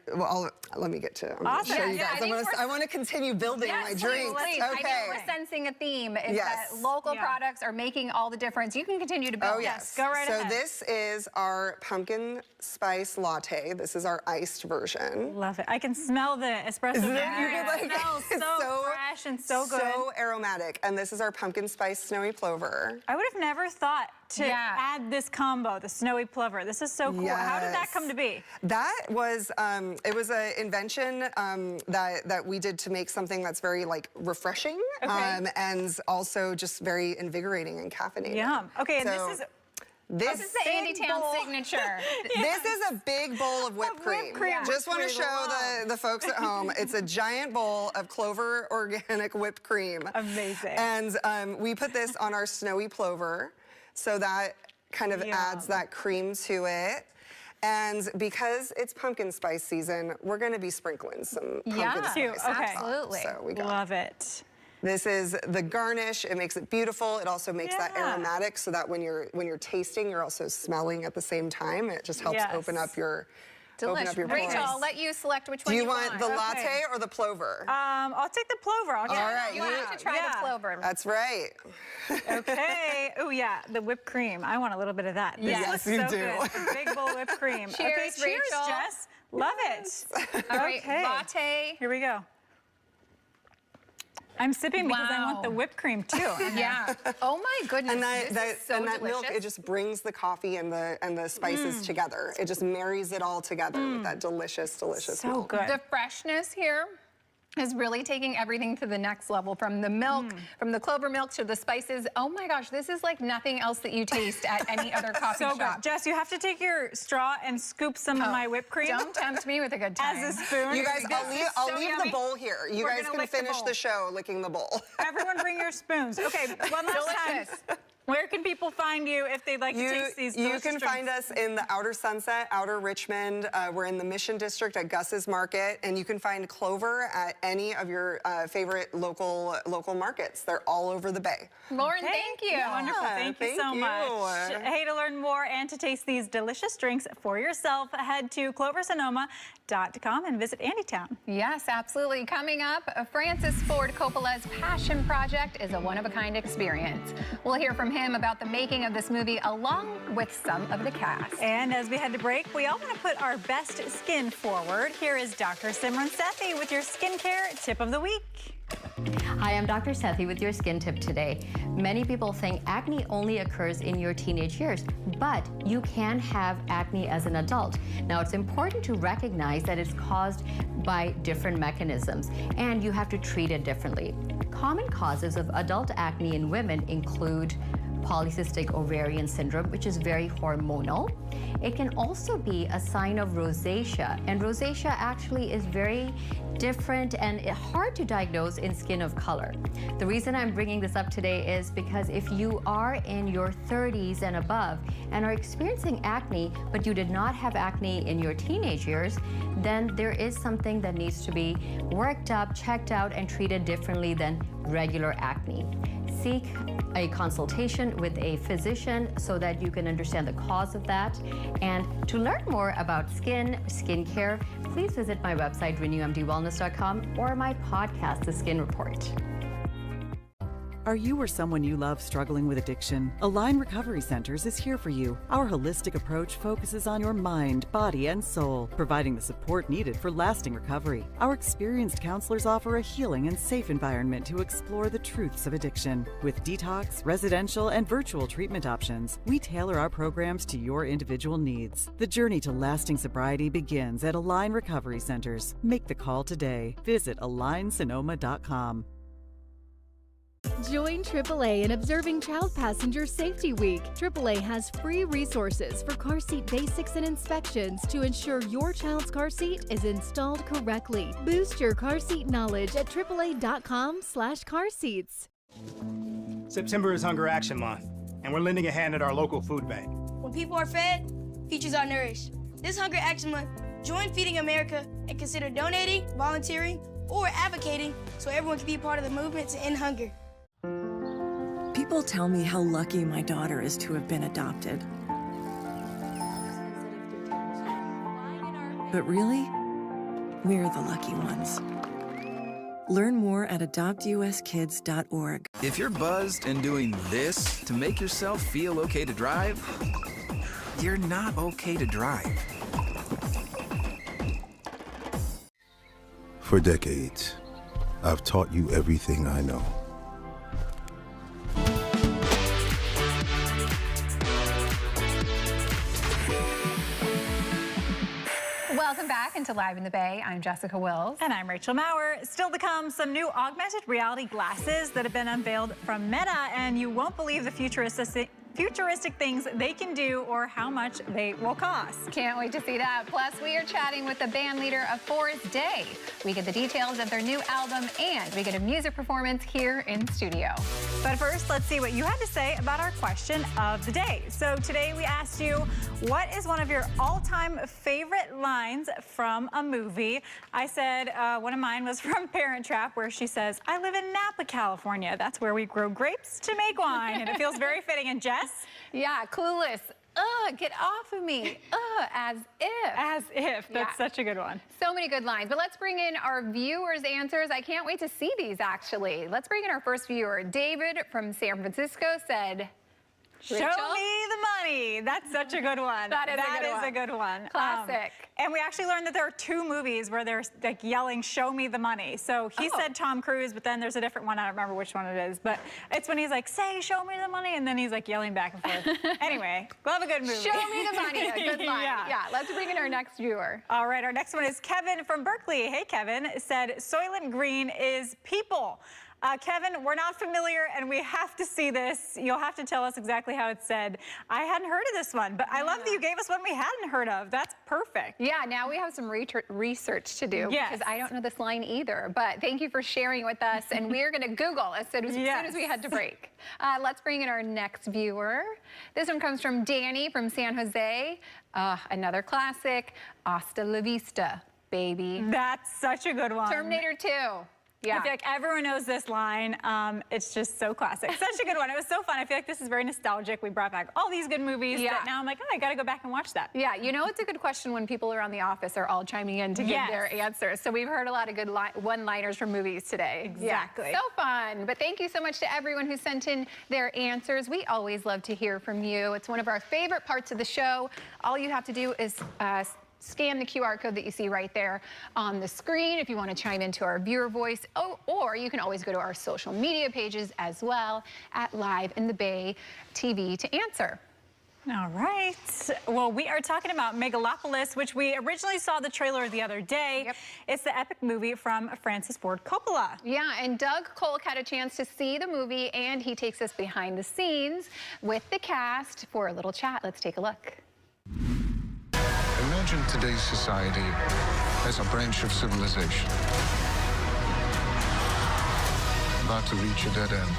let me get to. I'm gonna show you guys. I want to continue building my drinks. Please. Okay. I know we're sensing a theme. Is that local products are making all the difference. You can continue to build. Oh yes. Go right ahead. So this is our pumpkin spice latte. This is our iced version. Love it. I can smell the espresso. Isn't it? It smells so fresh and so good. So aromatic. And this is our pumpkin spice snowy plover. I would have never thought to add this combo, the snowy plover. This is so cool. Yes. How did that come to be? That was, it was an invention that we did to make something that's very like refreshing and also just very invigorating and caffeinated. Yum. Okay, and so, this is the Andytown signature. This is a big bowl of whipped cream. Just want to show the folks at home. It's a giant bowl of Clover organic whipped cream. Amazing. And we put this on our snowy plover, so that kind of adds that cream to it. And because it's pumpkin spice season, we're going to be sprinkling some pumpkin spice. Absolutely. So we got Love it. This is the garnish. It makes it beautiful. It also makes that aromatic, so that when you're tasting, you're also smelling at the same time. It just helps open up your Delicious. Rachel, I'll let you select which one you want. The latte or the plover? I'll take the plover. All right. You have to try the plover. That's right. Okay. Oh yeah, the whipped cream. I want a little bit of that. Yes, you do. Good. A big bowl of whipped cream. Cheers, okay, Rachel. Cheers, Jess. Love it. All right, latte. Here we go. I'm sipping because I want the whipped cream too. Yeah. Oh my goodness. And that delicious. milk, it just brings the coffee and the spices together. It just marries it all together with that delicious milk. So good. The freshness here is really taking everything to the next level, from the milk, from the clover milk to the spices. Oh my gosh, this is like nothing else that you taste at any other coffee shop. Good. Jess, you have to take your straw and scoop some of my whipped cream. Don't tempt me with a good time. As a spoon. You guys, I'll leave the bowl here. You guys can finish the show licking the bowl. Everyone bring your spoons. Okay, one last time. Where can people find you if they'd like to taste these delicious You can find us in the Outer Sunset, Outer Richmond. We're in the Mission District at Gus's Market, and you can find Clover at any of your favorite local markets. They're all over the Bay. Lauren, thank you. Wonderful. Thank you so much. Hey, to learn more and to taste these delicious drinks for yourself, head to cloversonoma.com and visit Andytown. Yes, absolutely. Coming up, Francis Ford Coppola's passion project is a one-of-a-kind experience. We'll hear from him about the making of this movie along with some of the cast. And as we head to break, we all want to put our best skin forward. Here is Dr. Simran Sethi with your skincare tip of the week. Hi, I'm Dr. Sethi with your skin tip today. Many people think acne only occurs in your teenage years, but you can have acne as an adult. Now, it's important to recognize that it's caused by different mechanisms, and you have to treat it differently. Common causes of adult acne in women include polycystic ovarian syndrome, which is very hormonal. It can also be a sign of rosacea, and rosacea actually is very different and hard to diagnose in skin of color. The reason I'm bringing this up today is because if you are in your 30s and above and are experiencing acne, but you did not have acne in your teenage years, then there is something that needs to be worked up, checked out, and treated differently than regular acne. Seek a consultation with a physician so that you can understand the cause of that. And to learn more about skincare, please visit my website, renewmdwellness.com, or my podcast, The Skin Report. Are you or someone you love struggling with addiction? Align Recovery Centers is here for you. Our holistic approach focuses on your mind, body, and soul, providing the support needed for lasting recovery. Our experienced counselors offer a healing and safe environment to explore the truths of addiction. With detox, residential, and virtual treatment options, we tailor our programs to your individual needs. The journey to lasting sobriety begins at Align Recovery Centers. Make the call today. Visit AlignSonoma.com. Join AAA in observing Child Passenger Safety Week. AAA has free resources for car seat basics and inspections to ensure your child's car seat is installed correctly. Boost your car seat knowledge at AAA.com/carseats. September is Hunger Action Month, and we're lending a hand at our local food bank. When people are fed, futures are nourished. This Hunger Action Month, join Feeding America and consider donating, volunteering, or advocating so everyone can be a part of the movement to end hunger. People tell me how lucky my daughter is to have been adopted. But really, we're the lucky ones. Learn more at adoptuskids.org. If you're buzzed and doing this to make yourself feel okay to drive, you're not okay to drive. For decades, I've taught you everything I know. Welcome back into Live in the Bay. I'm Jessica Wills. And I'm Rachel Maurer. Still to come, some new augmented reality glasses that have been unveiled from Meta, and you won't believe the futuristic things they can do or how much they will cost. Can't wait to see that. Plus, we are chatting with the band leader of Forest Day. We get the details of their new album, and we get a music performance here in studio. But first, let's see what you had to say about our question of the day. So today we asked you, what is one of your all-time favorite lines from a movie? I said one of mine was from Parent Trap, where she says, "I live in Napa, California. That's where we grow grapes to make wine." And it feels very fitting. And Jess? Yeah, Clueless. Get off of me. As if. As if. That's such a good one. So many good lines. But let's bring in our viewers' answers. I can't wait to see these, actually. Let's bring in our first viewer. David from San Francisco said, "Show me the money." That's such a good one. That is a good one. Classic. And we actually learned that there are two movies where they're like yelling, "Show me the money." So he said Tom Cruise, but then there's a different one. I don't remember which one it is. But it's when he's like, "Say, show me the money," and then he's like yelling back and forth. Anyway, love a good movie. Show me the money. A good line. Yeah, let's bring in our next viewer. All right, our next one is Kevin from Berkeley. Hey, Kevin. Said, "Soylent Green is people." Kevin, we're not familiar, and we have to see this. You'll have to tell us exactly how it's said. I hadn't heard of this one, but I love that you gave us one we hadn't heard of. That's perfect. Yeah, now we have some research to do, yes, because I don't know this line either. But thank you for sharing with us, and we're going to Google as soon as we had to break. Let's bring in our next viewer. This one comes from Danny from San Jose. Another classic, "Hasta la vista, baby." That's such a good one. Terminator 2. Yeah. I feel like everyone knows this line. It's just so classic. Such a good one. It was so fun. I feel like this is very nostalgic. We brought back all these good movies that now I'm like, oh, I got to go back and watch that. Yeah, you know, it's a good question when people around the office are all chiming in to give their answers. So we've heard a lot of good one-liners from movies today. Exactly. Yeah, so fun. But thank you so much to everyone who sent in their answers. We always love to hear from you. It's one of our favorite parts of the show. All you have to do is scan the QR code that you see right there on the screen if you want to chime into our viewer voice, or you can always go to our social media pages as well at Live in the Bay TV to answer. All right. Well, we are talking about Megalopolis, which we originally saw the trailer the other day. Yep. It's the epic movie from Francis Ford Coppola. Yeah, and Doug Kolk had a chance to see the movie, and he takes us behind the scenes with the cast for a little chat. Let's take a look. Imagine today's society as a branch of civilization about to reach a dead end.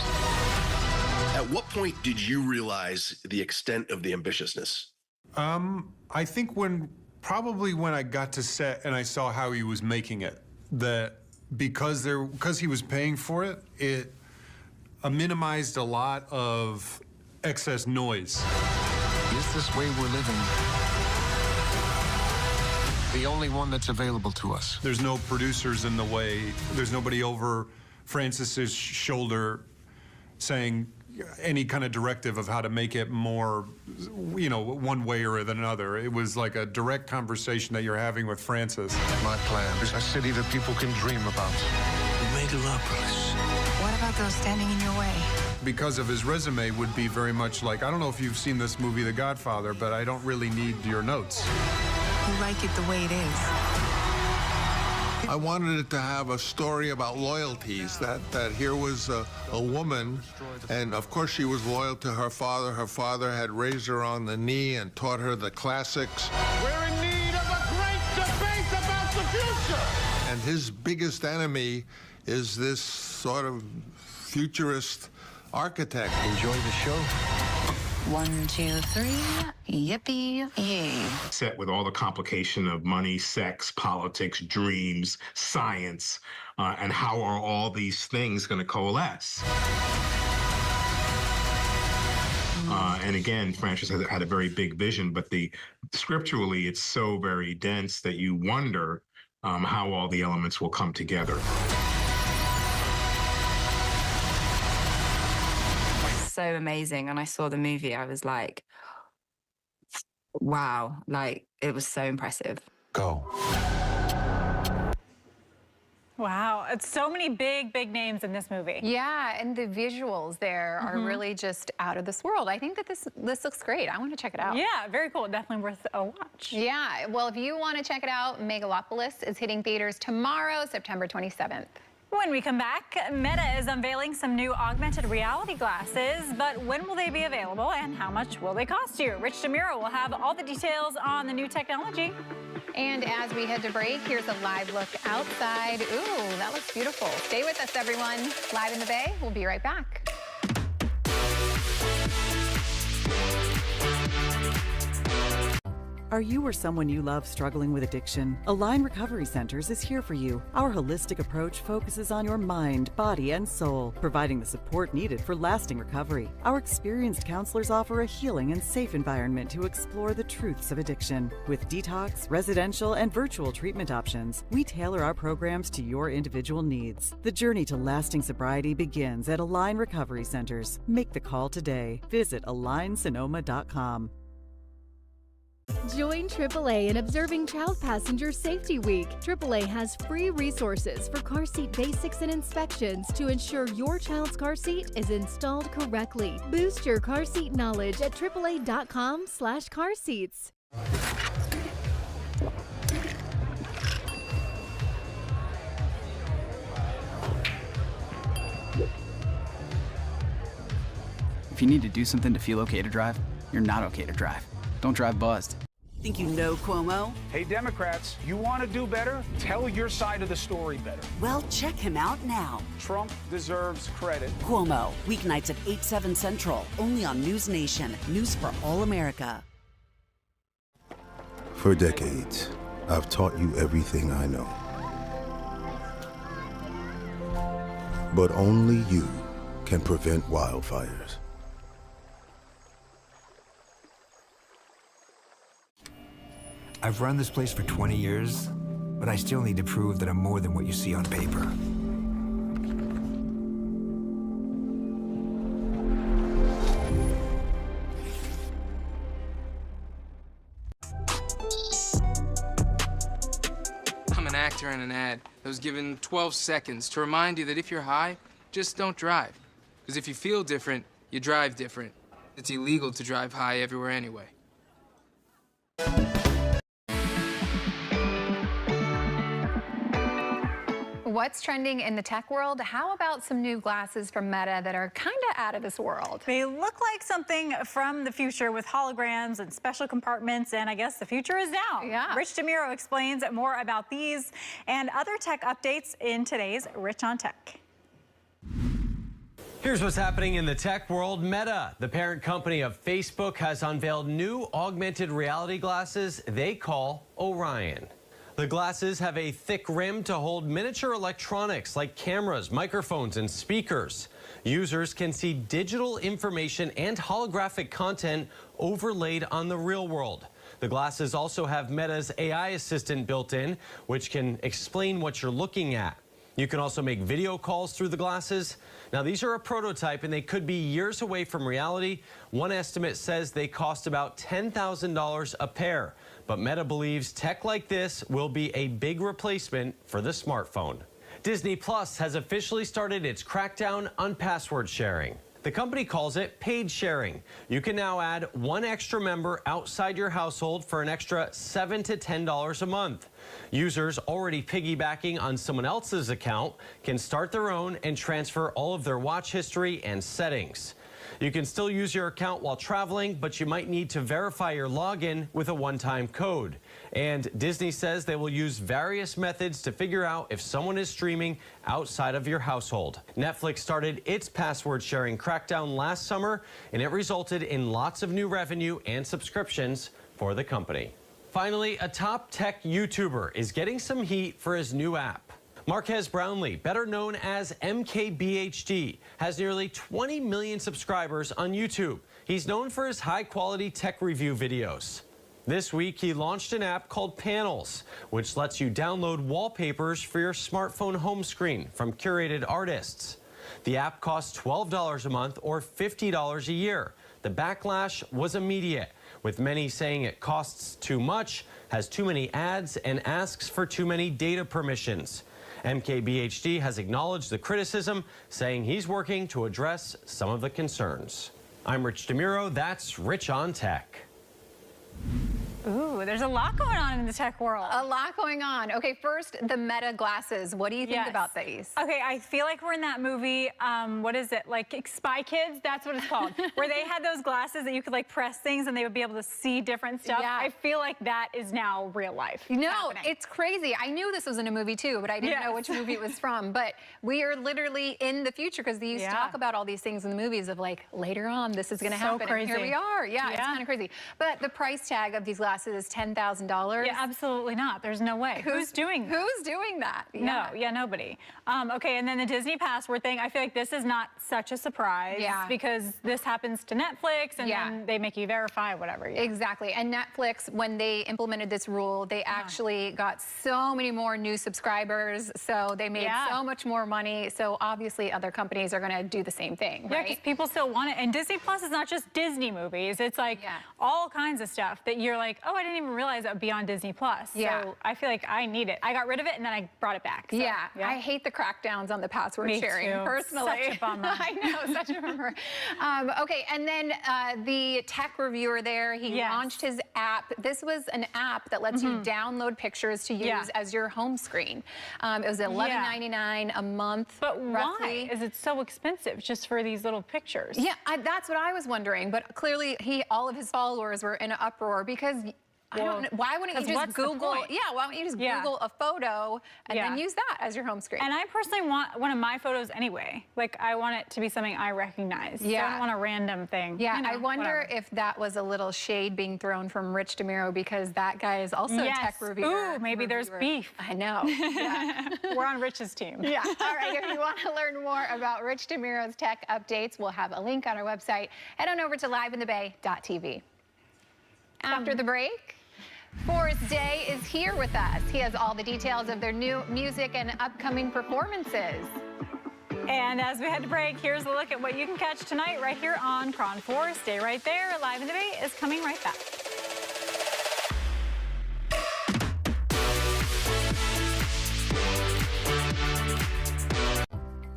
At what point did you realize the extent of the ambitiousness? I think probably when I got to set and I saw how he was making it, that because he was paying for it, it minimized a lot of excess noise. Is this way we're living the only one that's available to us? There's no producers in the way. There's nobody over Francis's shoulder saying any kind of directive of how to make it more, you know, one way or another. It was like a direct conversation that you're having with Francis. My plan is a city that people can dream about. Megalopolis. What about those standing in your way? Because of his resume would be very much like, I don't know if you've seen this movie, The Godfather, but I don't really need your notes. You like it the way it is. I wanted it to have a story about loyalties, that here was a woman, and of course she was loyal to her father. Her father had raised her on the knee and taught her the classics. We're in need of a great debate about the future. And his biggest enemy is this sort of futurist architect. Enjoy the show. 1, 2, 3, yippee yay. Set with all the complication of money, sex, politics, dreams, science, and how are all these things going to coalesce? And again, Francis had a very big vision, but scripturally, it's so very dense that you wonder how all the elements will come together. So amazing. And I saw the movie, I was like, wow, like it was so impressive. Go. Wow, it's so many big names in this movie. Yeah, and the visuals there are really just out of this world. I think that this looks great. I want to check it out. Yeah, very cool. Definitely worth a watch. Yeah, well, if you want to check it out, Megalopolis is hitting theaters tomorrow, September 27th. When we come back, Meta is unveiling some new augmented reality glasses, but when will they be available and how much will they cost you? Rich DeMuro will have all the details on the new technology. And as we head to break, here's a live look outside. Ooh, that looks beautiful. Stay with us, everyone. Live in the Bay, we'll be right back. Are you or someone you love struggling with addiction? Align Recovery Centers is here for you. Our holistic approach focuses on your mind, body, and soul, providing the support needed for lasting recovery. Our experienced counselors offer a healing and safe environment to explore the truths of addiction. With detox, residential, and virtual treatment options, we tailor our programs to your individual needs. The journey to lasting sobriety begins at Align Recovery Centers. Make the call today. Visit AlignSonoma.com. Join AAA in observing Child Passenger Safety Week. AAA has free resources for car seat basics and inspections to ensure your child's car seat is installed correctly. Boost your car seat knowledge at AAA.com/carseats. If you need to do something to feel okay to drive, you're not okay to drive. Don't drive buzzed. Think you know Cuomo? Hey, Democrats, you want to do better? Tell your side of the story better. Well, check him out now. Trump deserves credit. Cuomo, weeknights at 8, 7 Central, only on News Nation. News for all America. For decades, I've taught you everything I know. But only you can prevent wildfires. I've run this place for 20 years, but I still need to prove that I'm more than what you see on paper. I'm an actor in an ad that was given 12 seconds to remind you that if you're high, just don't drive. Because if you feel different, you drive different. It's illegal to drive high everywhere anyway. What's trending in the tech world? How about some new glasses from Meta that are kind of out of this world? They look like something from the future with holograms and special compartments, and I guess the future is now. Yeah. Rich DeMuro explains more about these and other tech updates in today's Rich on Tech. Here's what's happening in the tech world. Meta, the parent company of Facebook, has unveiled new augmented reality glasses they call Orion. The glasses have a thick rim to hold miniature electronics like cameras, microphones, and speakers. Users can see digital information and holographic content overlaid on the real world. The glasses also have Meta's AI assistant built in, which can explain what you're looking at. You can also make video calls through the glasses. Now, these are a prototype, and they could be years away from reality. One estimate says they cost about $10,000 a pair. But Meta believes tech like this will be a big replacement for the smartphone. Disney Plus has officially started its crackdown on password sharing. The company calls it paid sharing. You can now add one extra member outside your household for an extra $7 to $10 a month. Users already piggybacking on someone else's account can start their own and transfer all of their watch history and settings. You can still use your account while traveling, but you might need to verify your login with a one-time code. And Disney says they will use various methods to figure out if someone is streaming outside of your household. Netflix started its password sharing crackdown last summer, and it resulted in lots of new revenue and subscriptions for the company. Finally, a top tech YouTuber is getting some heat for his new app. Marquez Brownlee, better known as MKBHD, has nearly 20 million subscribers on YouTube. He's known for his high-quality tech review videos. This week, he launched an app called Panels, which lets you download wallpapers for your smartphone home screen from curated artists. The app costs $12 a month or $50 a year. The backlash was immediate, with many saying it costs too much, has too many ads, and asks for too many data permissions. MKBHD has acknowledged the criticism, saying he's working to address some of the concerns. I'm Rich DeMuro. That's Rich on Tech. Ooh, there's a lot going on in the tech world. A lot going on. Okay, first, the Meta glasses. What do you think about these? Okay, I feel like we're in that movie, what is it, like Spy Kids? That's what it's called. Where they had those glasses that you could like press things and they would be able to see different stuff. Yeah. I feel like that is now real life. No, it's crazy. I knew this was in a movie too, but I didn't know which movie it was from. But we are literally in the future because they used to talk about all these things in the movies of like, later on, this is going to happen. Crazy. And here we are. Yeah, it's kind of crazy. But the price tag of these glasses is $10,000. Yeah, absolutely not. There's no way. Who's doing that? Who's doing that? No, nobody. Okay, and then the Disney password thing, I feel like this is not such a surprise because this happens to Netflix and then they make you verify whatever. Exactly. And Netflix, when they implemented this rule, they actually got so many more new subscribers, so they made so much more money. So obviously other companies are going to do the same thing, Yeah, right? because people still want it. And Disney Plus is not just Disney movies. It's like all kinds of stuff that you're like, oh, I didn't even realize that would be on Disney Plus. So I feel like I need it. I got rid of it and then I brought it back. So, I hate the crackdowns on the password Me sharing too. personally. Such a bummer. I know, such a bummer. Okay, and then the tech reviewer there, he launched his app. This was an app that lets you download pictures to use as your home screen. It was $11.99 a month. But roughly. why is it so expensive just for these little pictures? Yeah, that's what I was wondering. But clearly, all of his followers were in an uproar because I don't know. Why wouldn't you just Google? Yeah, why don't you just Google a photo and then use that as your home screen? And I personally want one of my photos anyway. Like, I want it to be something I recognize. Yeah. So I don't want a random thing. Yeah, you know, I wonder if that was a little shade being thrown from Rich DeMuro because that guy is also a tech reviewer. Ooh, maybe there's beef. I know. Yeah. We're on Rich's team. Yeah. All right, if you want to learn more about Rich DeMuro's tech updates, we'll have a link on our website. Head on over to liveinthebay.tv. After the break, Forrest Day is here with us. He has all the details of their new music and upcoming performances. And as we head to break, here's a look at what you can catch tonight right here on KRON4. Stay right there. Live in the Bay is coming right back.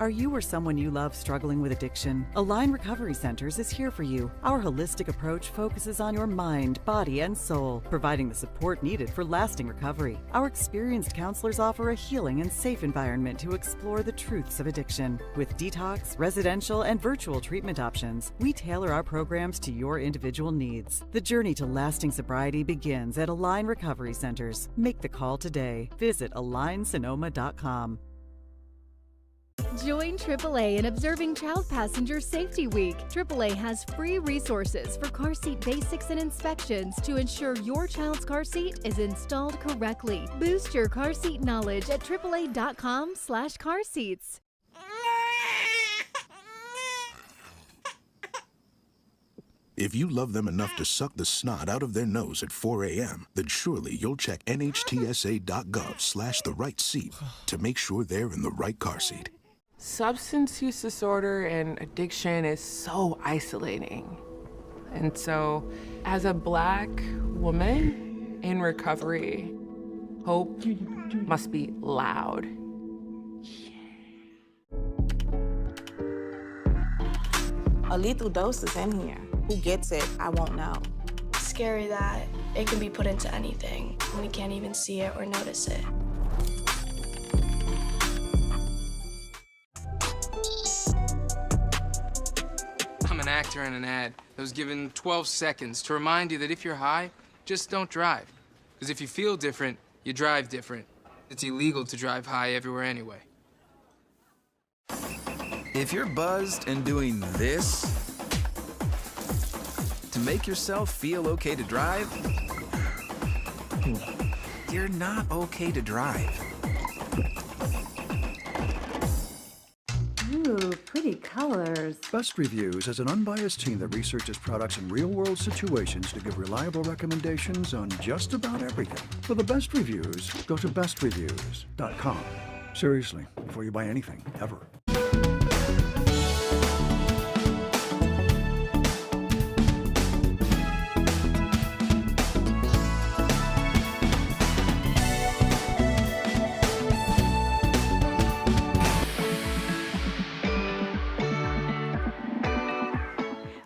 Are you or someone you love struggling with addiction? Align Recovery Centers is here for you. Our holistic approach focuses on your mind, body, and soul, providing the support needed for lasting recovery. Our experienced counselors offer a healing and safe environment to explore the truths of addiction. With detox, residential, and virtual treatment options, we tailor our programs to your individual needs. The journey to lasting sobriety begins at Align Recovery Centers. Make the call today. Visit AlignSonoma.com. Join AAA in observing Child Passenger Safety Week. AAA has free resources for car seat basics and inspections to ensure your child's car seat is installed correctly. Boost your car seat knowledge at AAA.com/carseats. If you love them enough to suck the snot out of their nose at 4 a.m., then surely you'll check NHTSA.gov/the-right-seat to make sure they're in the right car seat. Substance use disorder and addiction is so isolating. And so, as a Black woman in recovery, hope must be loud. A lethal dose is in here. Who gets it, I won't know. Scary that it can be put into anything and we can't even see it or notice it. I'm an actor in an ad that was given 12 seconds to remind you that if you're high, just don't drive. Because if you feel different, you drive different. It's illegal to drive high everywhere anyway. If you're buzzed and doing this to make yourself feel okay to drive, you're not okay to drive. Ooh, pretty colors. Best Reviews is an unbiased team that researches products in real-world situations to give reliable recommendations on just about everything. For the best reviews, go to bestreviews.com. Seriously, before you buy anything, ever.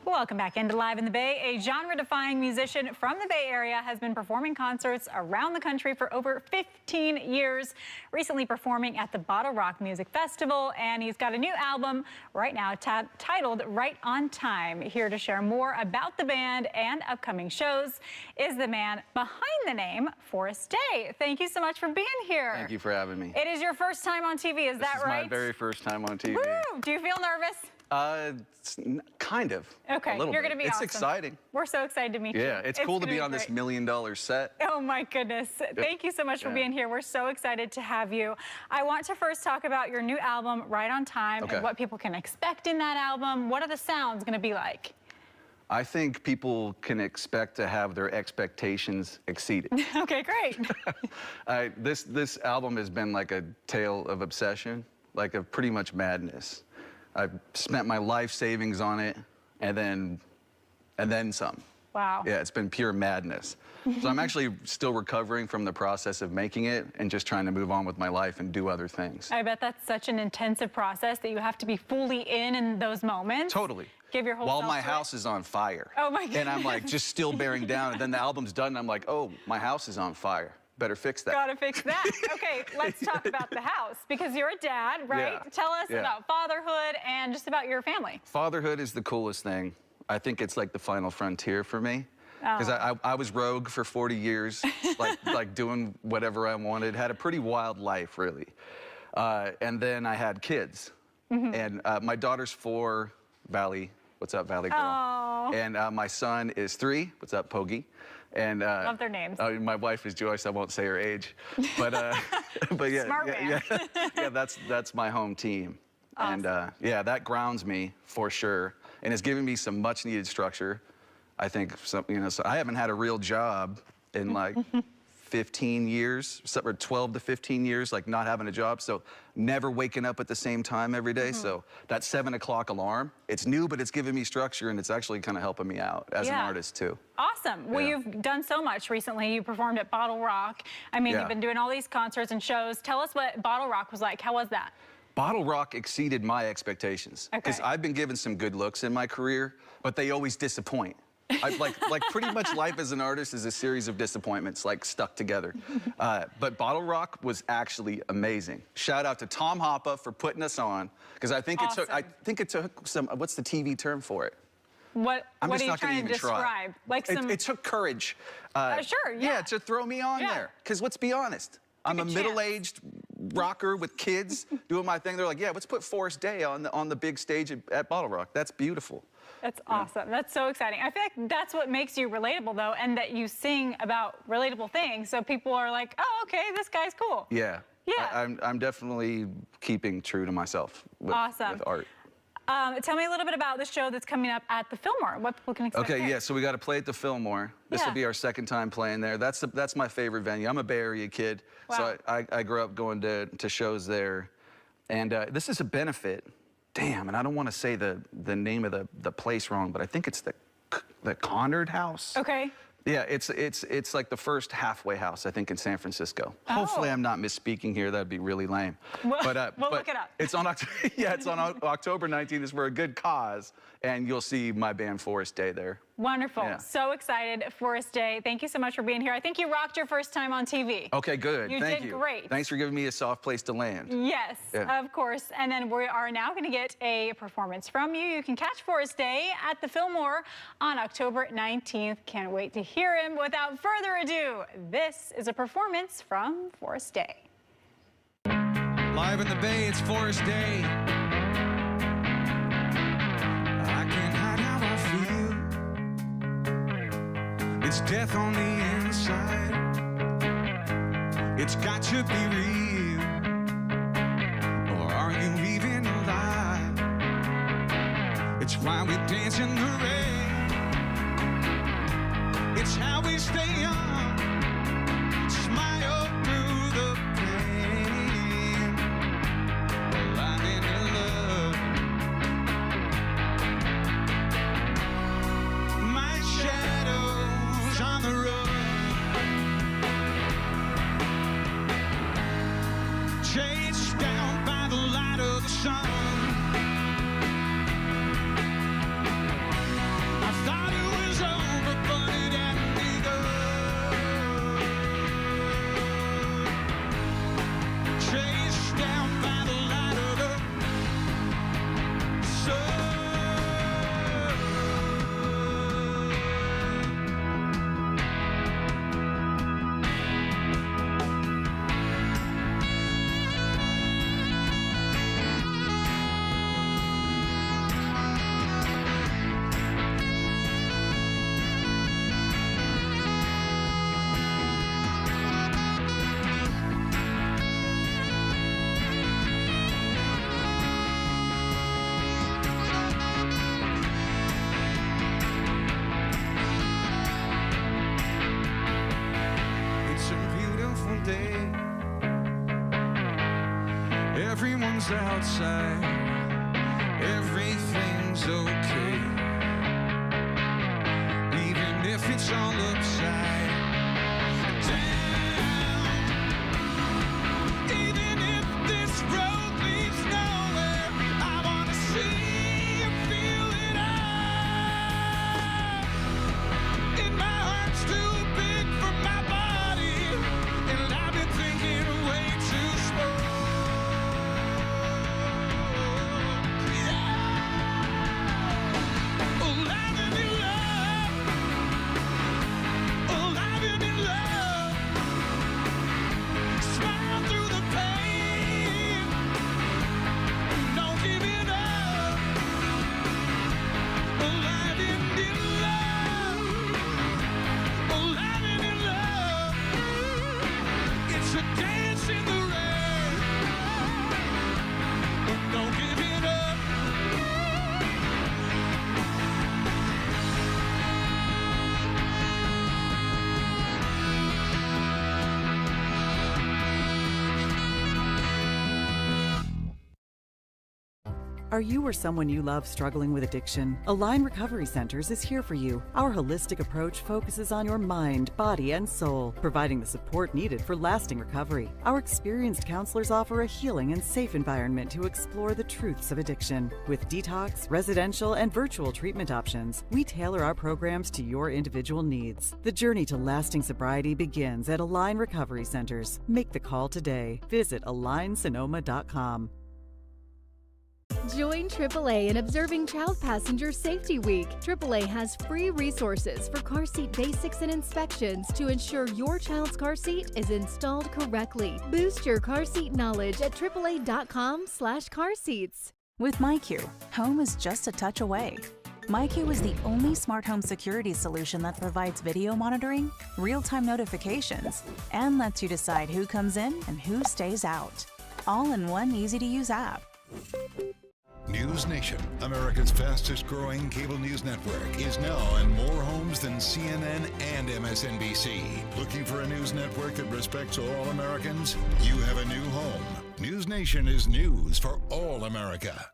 Welcome back into Live in the Bay. A genre-defying musician from the Bay Area has been performing concerts around the country for over 15 years, recently performing at the Bottle Rock Music Festival, and he's got a new album right now titled Right on Time. Here to share more about the band and upcoming shows is the man behind the name, Forrest Day. Thank you so much for being here. Thank you for having me. It is your first time on TV, is that right? This is my very first time on TV. Woo! Do you feel nervous? Kind of. Okay, you're going to be It's awesome. exciting. We're so excited to meet you. Yeah, it's cool to be on this $1 million set. Oh my goodness. Thank you so much for being here. We're so excited to have you. I want to first talk about your new album, Right on Time, and what people can expect in that album. What are the sounds going to be like? I think people can expect to have their expectations exceeded. Okay, great. This album has been like a tale of obsession, like of pretty much madness. I've spent my life savings on it, and then some. Wow. Yeah, it's been pure madness. So I'm actually still recovering from the process of making it and just trying to move on with my life and do other things. I bet that's such an intensive process that you have to be fully in those moments. Totally. Give your whole While self my to house is on fire. Oh my goodness. And I'm like just still bearing down, and then the album's done and I'm like, oh, my house is on fire. Better fix that. Gotta fix that. Okay, let's talk about the house, because you're a dad, right? Yeah. Tell us about fatherhood and just about your family. Fatherhood is the coolest thing. I think it's like the final frontier for me. Because I was rogue for 40 years, like doing whatever I wanted. Had a pretty wild life, really. And then I had kids. And my daughter's 4, Valley. What's up, Valley girl? Aww. And my son is 3. What's up, Pogie? And love their names. My wife is Joyce. I won't say her age, but yeah, Smart man. yeah, that's my home team. Awesome. And yeah, that grounds me for sure, and it's giving me some much needed structure. I think so I haven't had a real job in like 15 years, or 12 to 15 years, like not having a job. So never waking up at the same time every day. So that 7 o'clock alarm, it's new, but it's giving me structure, and it's actually kind of helping me out as an artist too. Awesome. Well, you've done so much recently. You performed at Bottle Rock. I mean, you've been doing all these concerts and shows. Tell us what Bottle Rock was like. How was that? Bottle Rock exceeded my expectations. Because I've been given some good looks in my career, but they always disappoint. Like pretty much life as an artist is a series of disappointments, like stuck together. But Bottle Rock was actually amazing. Shout out to Tom Hoppa for putting us on, because I think it took some. What's the TV term for it? What are you trying to describe? Like it took courage. Sure, yeah, to throw me on there. Because let's be honest, I'm a middle-aged rocker with kids doing my thing. They're like, yeah, let's put Forrest Day on the big stage at Bottle Rock. That's beautiful. That's awesome. That's so exciting. I feel like that's what makes you relatable, though, and that you sing about relatable things. So people are like, oh, okay, this guy's cool. Yeah. Yeah. I'm definitely keeping true to myself with art. Tell me a little bit about the show that's coming up at the Fillmore. What people can expect there. Yeah, so we got to play at the Fillmore. This will be our second time playing there. That's my favorite venue. I'm a Bay Area kid, so I grew up going to shows there. And this is a benefit. Damn, and I don't want to say the name of the place wrong, but I think it's the Conard House. Okay. Yeah, it's like the first halfway house, I think, in San Francisco. Hopefully I'm not misspeaking here. That'd be really lame. We'll But look it up. It's on October 19th. It's for a good cause, and you'll see my band Forest Day there. Wonderful. Yeah. So excited. Forest Day. Thank you so much for being here. I think you rocked your first time on TV. Okay, good. You Thank did you. great. Thanks for giving me a soft place to land. Yes, Yeah. of course. And then we are now going to get a performance from you. You can catch Forest Day at the Fillmore on October 19th. Can't wait to hear him. Without further ado, this is a performance from Forest Day. Live in the Bay, it's Forest Day. I can't hide how I feel. It's death on the inside. It's got to be real. Or are you even alive? It's why we dance in the rain. It's how we stay young. Smile through the pain. Alive in love. My shadow's on the road. Chased down by the light of the sun. I thought it was over, but it hadn't begun. Chased down by the light of the sun. It's a beautiful day. Everyone's outside. Everything's okay. Even if it's all upside down. Even if this road leads nowhere, I wanna see you feel it all. And my heart's too big for my body, and I've been thinking way too small. Yeah. Alive and in love. Alive and in love. Smile through the pain. Don't give it up. Alive and in love. Alive and in love. It's a dance in the rain. Don't give it up. Are you or someone you love struggling with addiction? Align Recovery Centers is here for you. Our holistic approach focuses on your mind, body, and soul, providing the support needed for lasting recovery. Our experienced counselors offer a healing and safe environment to explore the truths of addiction. With detox, residential, and virtual treatment options, we tailor our programs to your individual needs. The journey to lasting sobriety begins at Align Recovery Centers. Make the call today. Visit AlignSonoma.com. Join AAA in observing Child Passenger Safety Week. AAA has free resources for car seat basics and inspections to ensure your child's car seat is installed correctly. Boost your car seat knowledge at AAA.com/carseats. With MyQ, home is just a touch away. MyQ is the only smart home security solution that provides video monitoring, real-time notifications, and lets you decide who comes in and who stays out. All in one easy-to-use app. News Nation, America's fastest growing cable news network, is now in more homes than CNN and MSNBC. Looking for a news network that respects all Americans? You have a new home. News Nation is news for all America.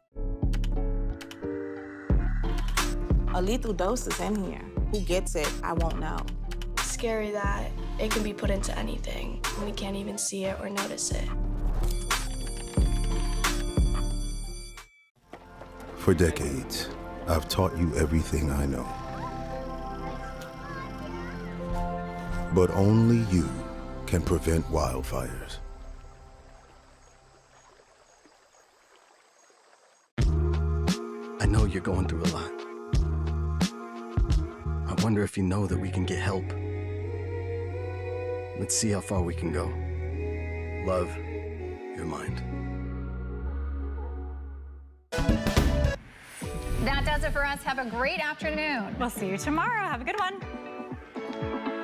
A lethal dose is in here. Who gets it, I won't know. scary that it can be put into anything and we can't even see it or notice it. For decades, I've taught you everything I know. But only you can prevent wildfires. I know you're going through a lot. I wonder if you know that we can get help. Let's see how far we can go. Love, your mind. That does it for us. Have a great afternoon. We'll see you tomorrow. Have a good one.